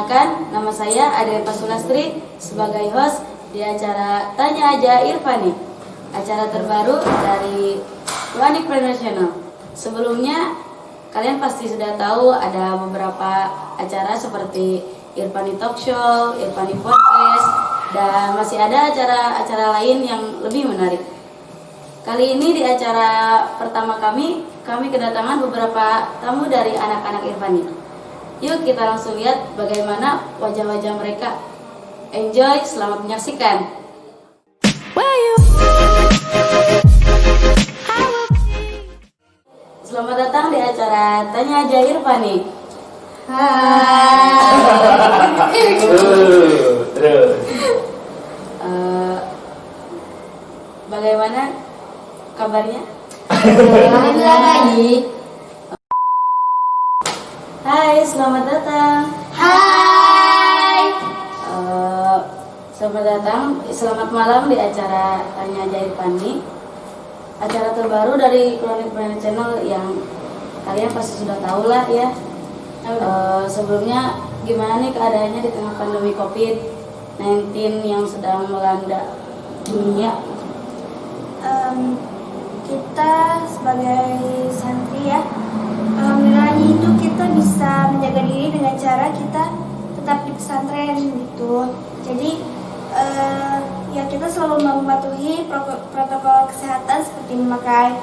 Perkenalkan, nama saya Adelpa Sulastri sebagai host di acara Tanya Aja Irfani, acara terbaru dari Wanipreneur Channel. Sebelumnya, kalian pasti sudah tahu ada beberapa acara seperti Irfani Talk Show, Irfani Podcast, dan masih ada acara-acara lain yang lebih menarik. Kali ini di acara pertama kami kedatangan beberapa tamu dari anak-anak Irfani. Yuk kita langsung lihat bagaimana wajah-wajah mereka. Enjoy, selamat menyaksikan. Selamat datang di acara Tanya Aja Irfani. Hai. Terus. Bagaimana kabarnya? Alhamdulillah baik. Hai, selamat datang. Hai. Selamat malam di acara Tanya Aja Irfani, acara terbaru dari Wanipreneur Channel yang kalian pasti sudah tahu lah ya. Sebelumnya gimana nih keadaannya di tengah pandemi COVID-19 yang sedang melanda dunia? Kita sebagai santri ya, alhamdulillahnya itu kita bisa menjaga diri dengan cara kita tetap di pesantren gitu. Jadi ya kita selalu mematuhi protokol kesehatan seperti memakai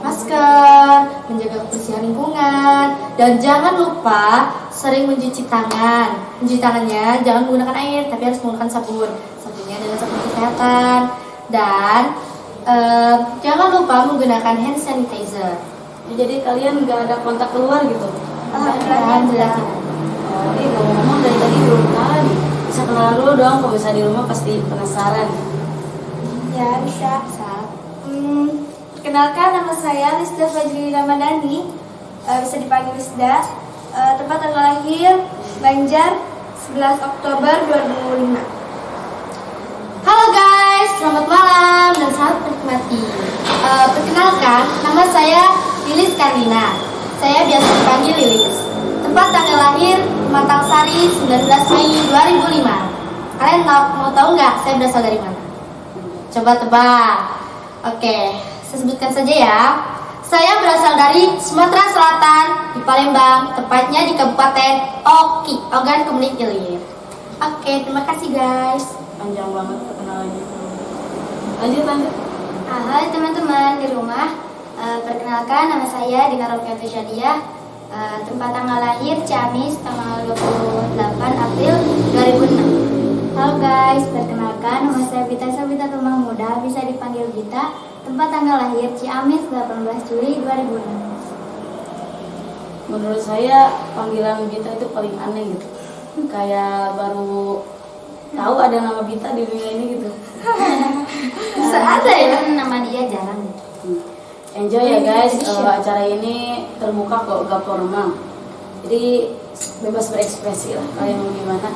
masker, menjaga kebersihan lingkungan, dan jangan lupa sering mencuci tangan. Mencuci tangannya jangan menggunakan air, tapi harus menggunakan sabun. Sabunnya dengan sabun kesehatan. Dan jangan lupa menggunakan hand sanitizer. Jadi kalian nggak ada kontak keluar gitu? Alhamdulillah. Ngomong dari tadi belum kenal nih. Bisa kenalan dulu dong, kalau bisa di rumah pasti penasaran. Ya bisa. Perkenalkan, nama saya Lisda Fajri Ramadhani, bisa dipanggil Lisda. Tempat tanggal lahir Banjar 11 Oktober 2005. Halo guys, selamat malam dan selamat menikmati. Perkenalkan, nama saya Lilis Karina. Saya biasa dipanggil Lilis. Tempat tanggal lahir Matang Sari 19 Mei 2005. Kalian mau tahu nggak saya berasal dari mana? Coba tebak. Oke, saya sebutkan saja ya. Saya berasal dari Sumatera Selatan, di Palembang, tepatnya di Kabupaten Oki, Ogan Komunik Ilir. Oke, terima kasih guys. Panjang banget perkenalannya. Lanjut. Hai teman-teman di rumah. Perkenalkan, nama saya Dina Rofiatul Syadiah. Tempat tanggal lahir Ciamis tanggal 28 April 2006. Halo guys, perkenalkan nama saya Bita Sabita Tumah Muda, bisa dipanggil Bita. Tempat tanggal lahir Ciamis 18 Juli 2006. Menurut saya panggilan Bita itu paling aneh gitu. Kayak baru tahu ada nama Bita di dunia ini gitu. Bisa ada ya, nama dia jarang. Enjoy ya guys, acara ini terbuka kok, gak formal. Jadi bebas berekspresi lah, kalian mau gimana.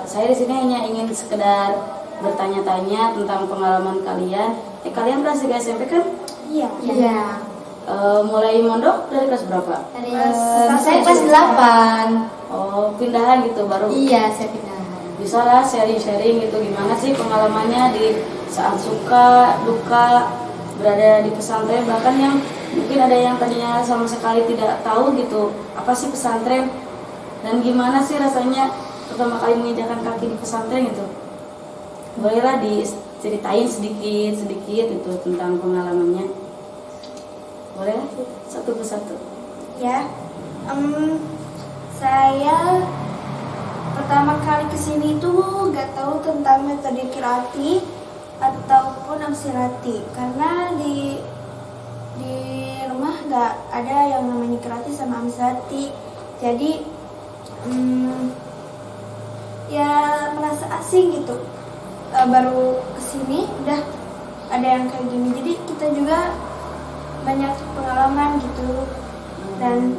Saya di sini hanya ingin sekedar bertanya-tanya tentang pengalaman kalian. Kalian kelas 3 SMP kan? Iya. Mulai mondok dari kelas berapa? Saya kelas 8. Oh, pindahan gitu baru? Iya, saya pindahan. Bisa lah sharing-sharing gitu, gimana sih pengalamannya di saat suka, duka berada di pesantren, bahkan yang mungkin ada yang tadinya sama sekali tidak tahu gitu apa sih pesantren dan gimana sih rasanya pertama kali menginjakan kaki di pesantren gitu. Bolehlah diceritain sedikit itu tentang pengalamannya. Boleh satu persatu. Ya, saya pertama kali kesini tuh gak tahu tentang metode kirati ataupun amsirati, karena di rumah gak ada yang namanya kirati sama amsirati. Jadi ya merasa asing gitu. Baru kesini udah ada yang kayak gini, jadi kita juga banyak pengalaman gitu. Dan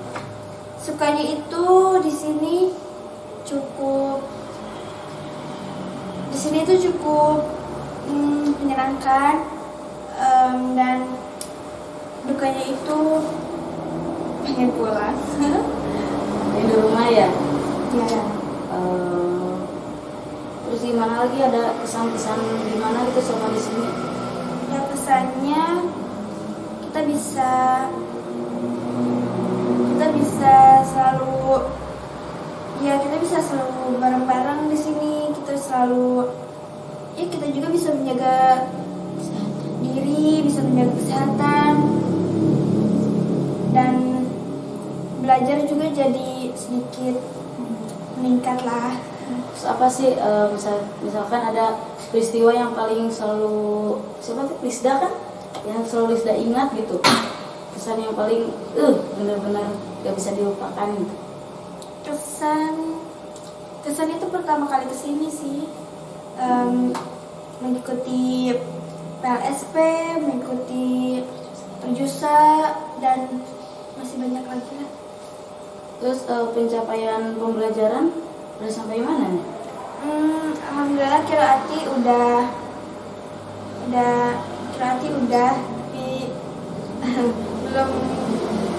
sukanya itu di sini cukup menyenangkan, dan dukanya itu pengen pulang. Di rumah ya? Ya. Eh, terus gimana lagi, ada kesan-kesan gimana gitu sama di sini? Ya pesannya kita bisa selalu, ya kita bisa selalu bareng-bareng di sini. Kita selalu, ya kita juga bisa menjaga diri, bisa menjaga kesehatan, dan belajar juga jadi sedikit meningkat lah. Terus apa sih misalkan ada peristiwa yang paling selalu, siapa tuh, Lisda kan, yang selalu Lisda ingat gitu, kesan yang paling benar-benar gak bisa dilupakan gitu. Kesan itu pertama kali kesini sih, mengikuti PLSP, mengikuti Perjusa, dan masih banyak lagi lah. Terus pencapaian pembelajaran udah sampai mana nih? Alhamdulillah Qiraati udah, tapi belum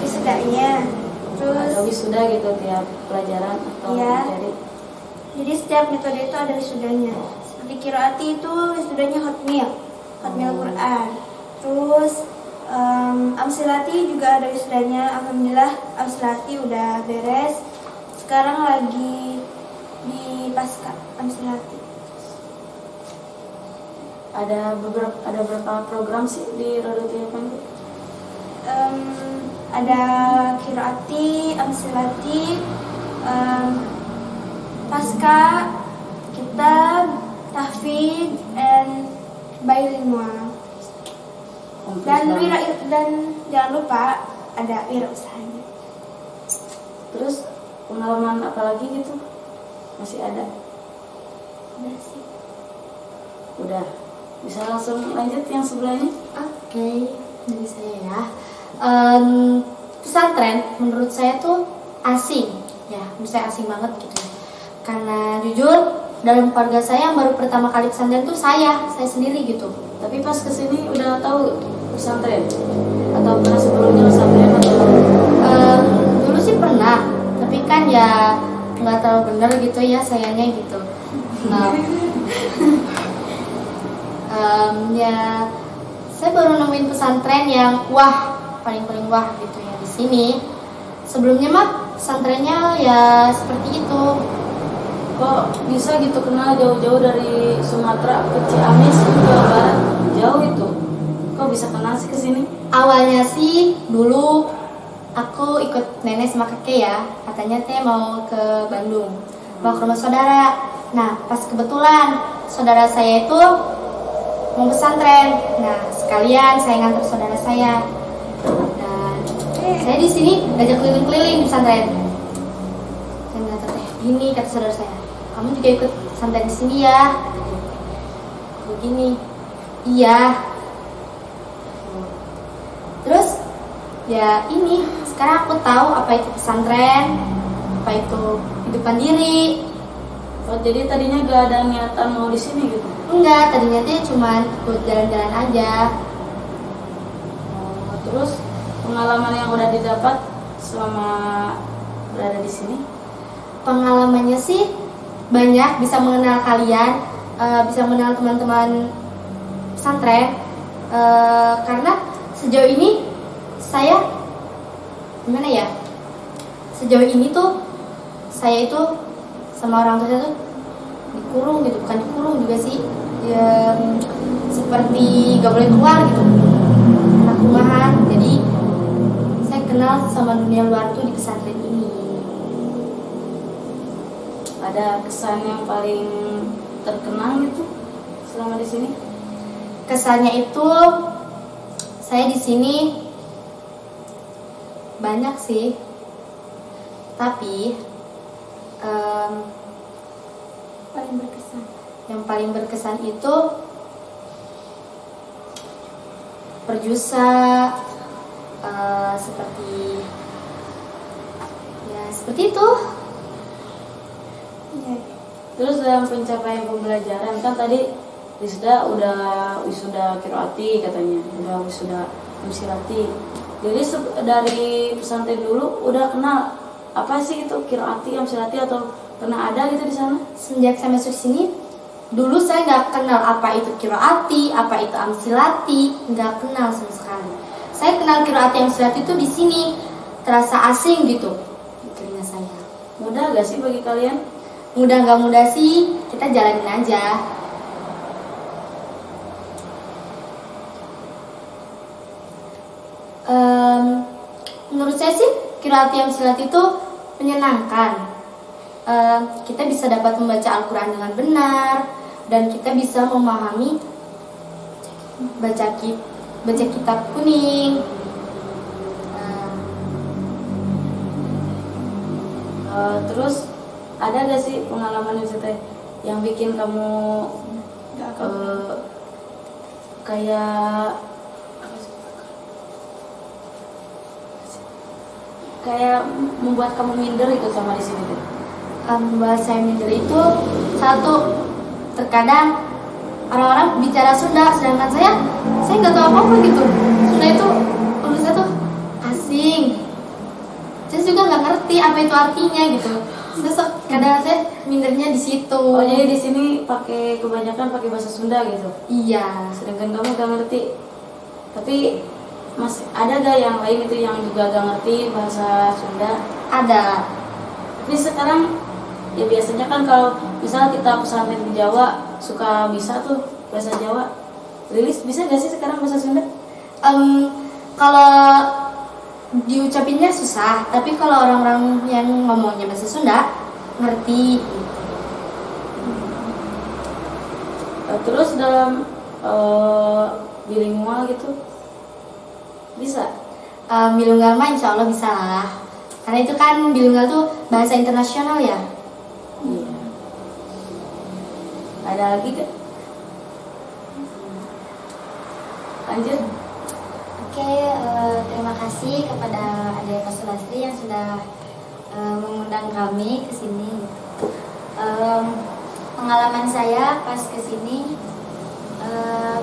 wisudanya. Ada Terus wisuda gitu tiap pelajaran atau Iya. jadi jadi setiap metode itu ada wisudanya. Seperti Qiraati itu wisudanya Hotmil Quran. Terus Amsilati juga ada wisudanya. Alhamdulillah Amsilati udah beres. Sekarang lagi di pasca Amsilati. ada berapa program sih di Rodotiya Panggung? Ada Qiraati, Amsilati, pasca, kitab, tahfidz, and bilingual. Dan jangan lupa ada wirausahanya. Terus pengalaman apa lagi gitu? Masih ada? Udah sih. Udah. Bisa langsung lanjut yang sebelahnya? Oke, dari saya ya. Pesantren menurut saya tuh asing, ya, menurut saya asing banget gitu. Karena jujur dalam keluarga saya yang baru pertama kali pesantren tuh saya sendiri gitu. Tapi pas kesini udah tahu pesantren? Atau pernah sebelumnya pesantren atau? Dulu sih pernah, tapi kan ya nggak terlalu bener gitu ya sayanya gitu. Nah, ya saya baru nemuin pesantren yang paling wah gitu ya di sini. Sebelumnya mah pesantrennya ya seperti itu. Kok bisa gitu kenal jauh-jauh dari Sumatera ke Ciamis ke Jawa Barat, jauh itu? Kok bisa kenal sih ke sini? Awalnya sih dulu aku ikut nenek sama kakek ya, katanya teh mau ke Bandung, mau ke rumah saudara. Nah pas kebetulan saudara saya itu mau pesantren, nah sekalian saya ngantar saudara saya. Dan saya di sini ngajak keliling-keliling di pesantren. Saya ngajak teh gini, kata saudara saya, kamu juga ikut pesantren di sini ya? Begini, iya. Terus ya ini sekarang aku tahu apa itu pesantren, apa itu hidupan diri. Oh, jadi tadinya gak ada niatan mau di sini gitu? Enggak, tadinya dia cuma ikut jalan-jalan aja. Oh, terus pengalaman yang udah didapat selama berada di sini? Pengalamannya sih banyak, bisa mengenal kalian, bisa mengenal teman-teman pesantren. Karena sejauh ini saya gimana ya? Sejauh ini tuh saya itu sama orang tua saya tuh dikurung gitu, bukan dikurung juga sih, ya seperti gak boleh keluar gitu, anak rumahan. Jadi saya kenal sama dunia luar tuh di pesantren ini. Ada kesan yang paling terkenang gitu selama di sini? Kesannya itu saya di sini banyak sih, tapi Paling berkesan. yang paling berkesan itu Perjusa, seperti itu. Iya. Terus dalam pencapaian pembelajaran, kan tadi Lisda udah wisuda Qiraati katanya, udah wisuda Amsilati. Jadi dari pesantren dulu udah kenal apa sih itu Qiraati, Amsilati, atau pernah ada gitu di sana? Semenjak saya masuk sini, dulu saya nggak kenal apa itu kiroati, apa itu amsilati, nggak kenal sama sekali. Saya kenal kiroati amsilati itu di sini, terasa asing gitu di telinga saya. Mudah gak sih bagi kalian? Mudah nggak mudah sih, kita jalanin aja. Menurut saya sih kiroati amsilati itu menyenangkan. Kita bisa dapat membaca Al-Quran dengan benar dan kita bisa memahami baca kitab kuning. Terus ada gak sih pengalaman yang bikin kamu kayak membuat kamu minder itu sama di sini tuh? Membuat saya minder itu satu, terkadang orang-orang bicara Sunda sedangkan saya nggak tahu apa-apa gitu. Sunda itu menurut saya tuh asing. Saya juga nggak ngerti apa itu artinya gitu. Kadang saya mindernya di situ. Oh, jadi di sini kebanyakan pakai bahasa Sunda gitu. Iya. Sedangkan kamu gak ngerti. Tapi masih ada gak yang lain itu yang juga gak ngerti bahasa Sunda? Ada. Tapi sekarang ya biasanya kan kalau misalnya kita pesantren di Jawa suka bisa tuh bahasa Jawa. Lilis bisa gak sih sekarang bahasa Sunda? Kalau diucapinnya susah, tapi kalau orang-orang yang ngomongnya bahasa Sunda ngerti. Terus dalam bilingual gitu bisa? Bilingual mah insya Allah bisa lah, karena itu kan bilingual tuh bahasa internasional ya. Iya. Ada lagi gak? Lanjut. Oke, terima kasih kepada Adik Mas Sulastri yang sudah mengundang kami ke sini. Pengalaman saya pas ke sini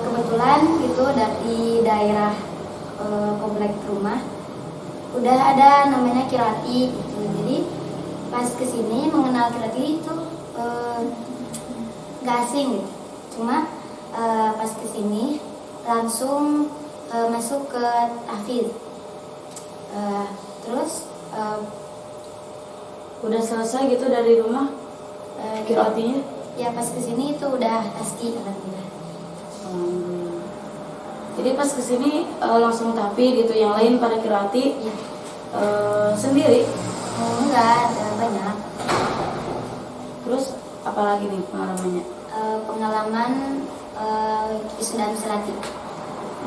kebetulan gitu dari daerah komplek rumah udah ada namanya kiroati gitu. Jadi pas ke sini mengenal kiroati itu gak asing gitu. Cuma pas ke sini langsung masuk ke tahfidz. Terus Udah selesai gitu dari rumah kiroatinya? ya pas kesini itu udah pasti alhamdulillah. Jadi pas kesini langsung tapi gitu, yang lain pada kiroati Ya. Sendiri. Enggak ada banyak. Terus apalagi nih pengalamannya? Pengalaman wisuda Amselati.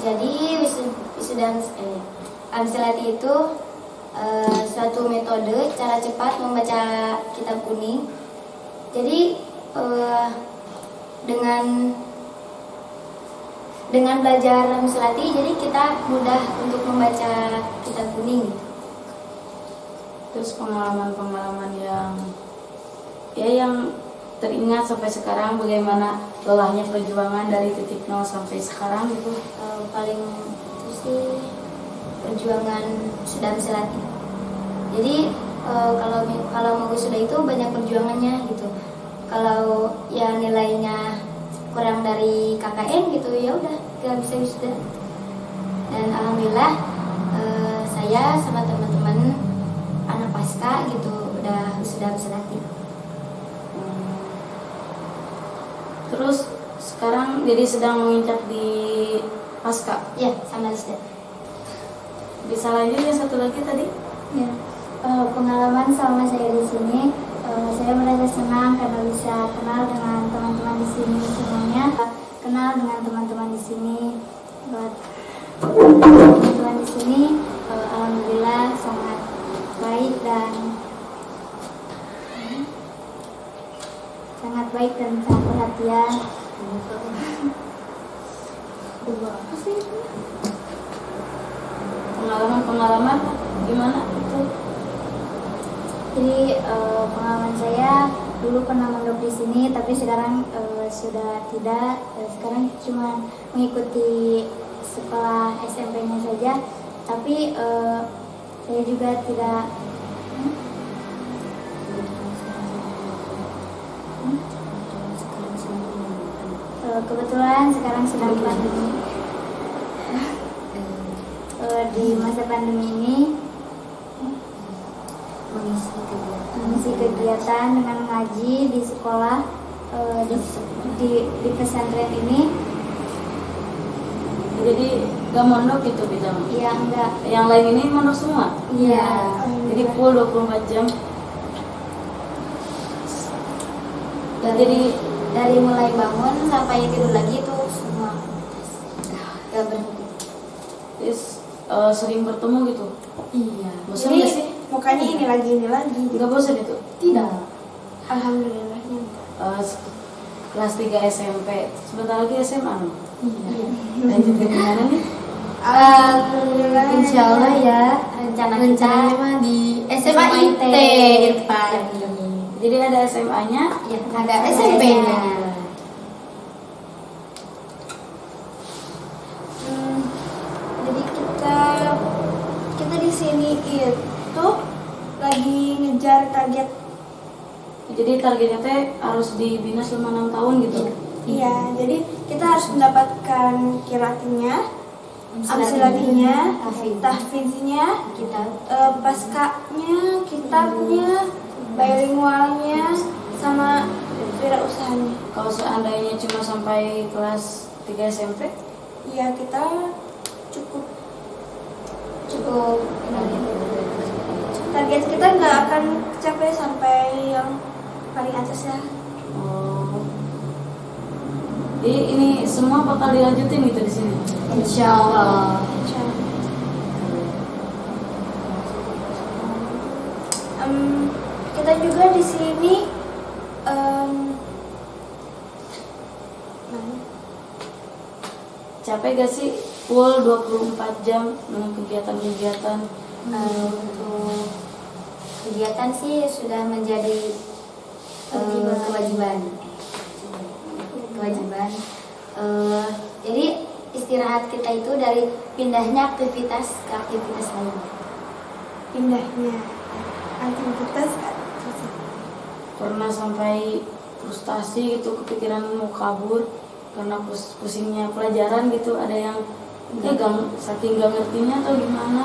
Jadi wisuda Amselati itu suatu metode cara cepat membaca kitab kuning. Jadi dengan belajar Amselati, jadi kita mudah untuk membaca kitab kuning. Terus pengalaman-pengalaman yang teringat sampai sekarang, bagaimana lelahnya perjuangan dari titik nol sampai sekarang gitu? Paling itu sih perjuangan wisuda Amselati. Jadi kalau mau wisuda itu banyak perjuangannya gitu. Kalau ya nilainya kurang dari KKN gitu, ya udah gak bisa wisuda. Dan alhamdulillah saya sama teman-teman anak pasca gitu udah wisuda Amselati. Terus sekarang jadi sedang menginjak di pasca. Ya, sama wisuda. Bisa lanjut ya satu lagi tadi? Ya, pengalaman selama saya di sini, saya merasa senang karena bisa kenal dengan teman-teman di sini semuanya. Kenal dengan teman-teman di sini, teman-teman di sini, alhamdulillah sangat baik dan sangat perhatian. Apa sih? Pengalaman gimana itu? Jadi pengalaman saya dulu pernah mondok di sini, tapi sekarang sudah tidak. Sekarang cuma mengikuti sekolah SMP-nya saja. Tapi saya juga tidak Kebetulan sekarang sedang pandemi. Di masa pandemi ini mengisi kegiatan dengan ngaji di sekolah, di pesantren ini. Jadi gak mondok gitu kita? Iya, enggak. Yang lain ini mondok semua? Iya. Jadi full 24 jam. Jadi Dari mulai bangun sampai tidur lagi itu semua gak berhenti. terus sering bertemu gitu? Iya. Bosan Jadi gak sih? mukanya ini lagi. Gak bosan itu? Tidak. Alhamdulillahnya. Kelas 3 SMP, sebentar lagi SMA nih. Iya. Lanjut ke mana nih? Alhamdulillah. Insya Allah ya. Rencananya Rencananya mah di SMA IT Irfan. Jadi ada SMA-nya, Ya, Ada SMP-nya. Jadi kita di sini itu lagi ngejar target. jadi targetnya teh harus dibina selama 6 tahun gitu. Iya, jadi kita harus mendapatkan kiratinya, amsilatinya, tahfiznya, paskanya, kitabnya, bilingualnya, sama wirausahanya. Kalau seandainya cuma sampai kelas 3 SMP, Iya, kita cukup target kita nggak akan capai sampai yang paling atas ya. Jadi ini semua bakal dilanjutin gitu di sini. Insya Allah. Kita juga di sini Capek gak sih full 24 jam dengan kegiatan-kegiatan? untuk kegiatan sih sudah menjadi kewajiban. Jadi istirahat kita itu dari pindahnya aktivitas ke aktivitas lain. Pindahnya aktivitas ke aktivitas. Pernah sampai frustasi gitu, kepikiran mau kabur karena pusingnya pelajaran gitu, ada yang saking gak ngertinya atau gimana?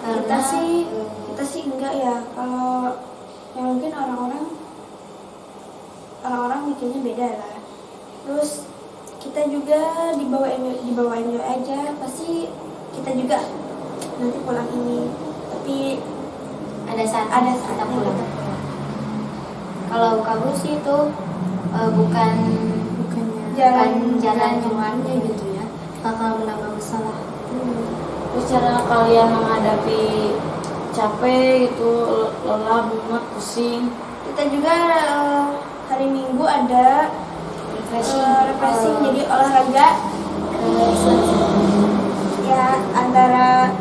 Kita sih enggak ya. Kalau yang mungkin orang-orang mikirnya beda lah. Terus kita juga dibawa enjoy aja. Pasti kita juga nanti pulang ini. Tapi ada saat kita pulang. Kalau kabur sih itu bukan jalan cumannya gitu ya. Bakal menambah masalah. Terus cara kalian menghadapi capek gitu, lelah, mumet, pusing? Kita juga hari Minggu ada refreshing, jadi olahraga. Ya, antara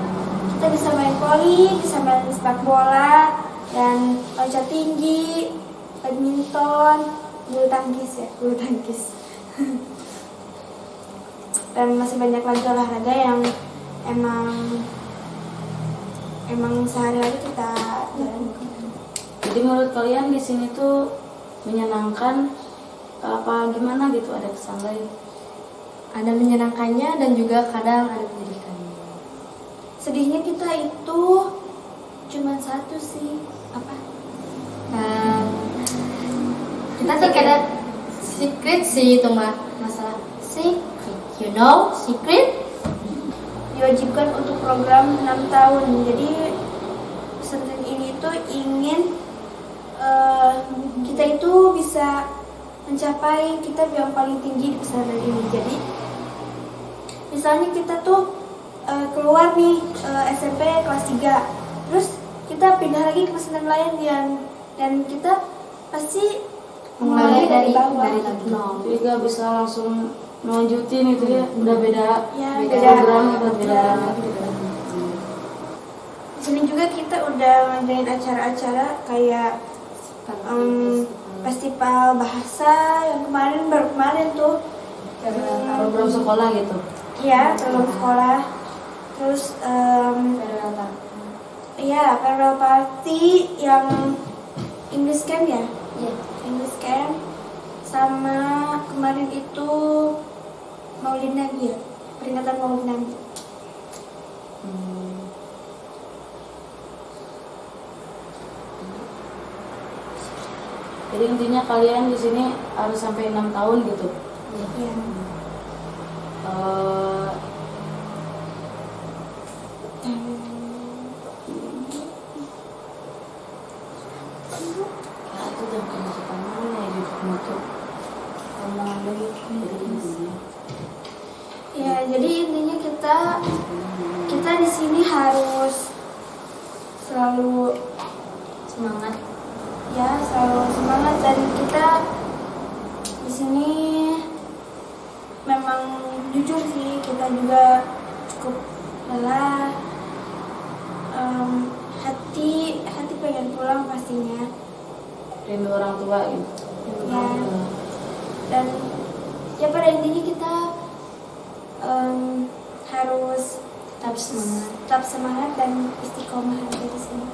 kita bisa main voli, bisa main sepak bola, dan loncat tinggi, badminton, bulu tangkis. Dan masih banyak lagi olahraga yang emang sehari-hari kita jalankan. Jadi menurut kalian di sini tuh menyenangkan apa gimana gitu, ada kesan lain? Ada menyenangkannya dan juga kadang ada menyedihkannya. Sedihnya kita itu cuma satu sih, apa? Kita terkadang secret sih itu mah, masalah secret. You know secret? Diwajibkan untuk program 6 tahun. Jadi pesantren ini tuh ingin kita itu bisa mencapai kitab yang paling tinggi di pesantren ini. Jadi misalnya kita tuh keluar nih SMP kelas 3, terus kita pindah lagi ke pesantren lain dan kita pasti mulai dari bawah. Jadi gak bisa langsung melanjutin itu ya, udah beda beda program, udah beda. Di sini juga kita udah ngadain acara-acara kayak festival bahasa yang baru kemarin tuh, Program sekolah gitu. iya, program sekolah. Terus farewell party yang English camp ya, English camp. Sama kemarin kemarin itu Maulid Nabi ya, peringatan Maulid Nabi. Jadi intinya kalian di sini harus sampai 6 tahun gitu. Iya. Eh, itu jam kemasukan mana ya di motor? Omongan lagi jadi intinya. Ya, jadi intinya kita di sini harus selalu Semangat. ya selalu semangat, dan kita di sini memang jujur sih kita juga cukup lelah. Hati pengen pulang pastinya Rindu orang tua gitu. ya, dan ya pada intinya kita harus tetap semangat dan istiqomah aja di sini.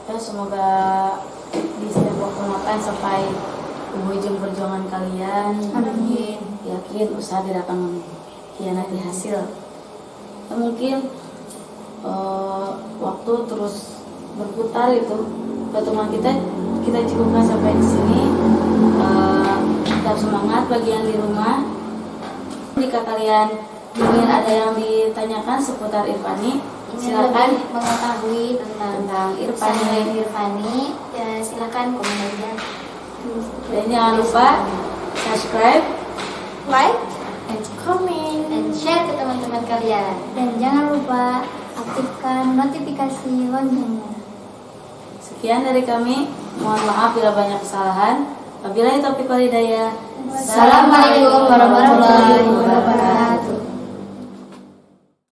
Ya semoga di setiap waktu makan sampai ujung perjuangan kalian. Amin. Yakin usaha tidak akan mengkhianati hasil. Ya, mungkin waktu terus berputar itu pertemuan kita cukupkan sampai di sini. Tetap semangat bagi yang di rumah. Jika kalian ingin ada yang ditanyakan seputar Irfani, silakan mengetahui tentang Irfani. Irfani. Ya, silakan komen aja. Dan jangan lupa subscribe, Like And comment and share ke teman-teman kalian. dan jangan lupa aktifkan notifikasi loncengnya. Sekian dari kami. Mohon maaf bila banyak kesalahan. Wabillahi taufiq wal hidayah. Assalamualaikum warahmatullahi wabarakatuh.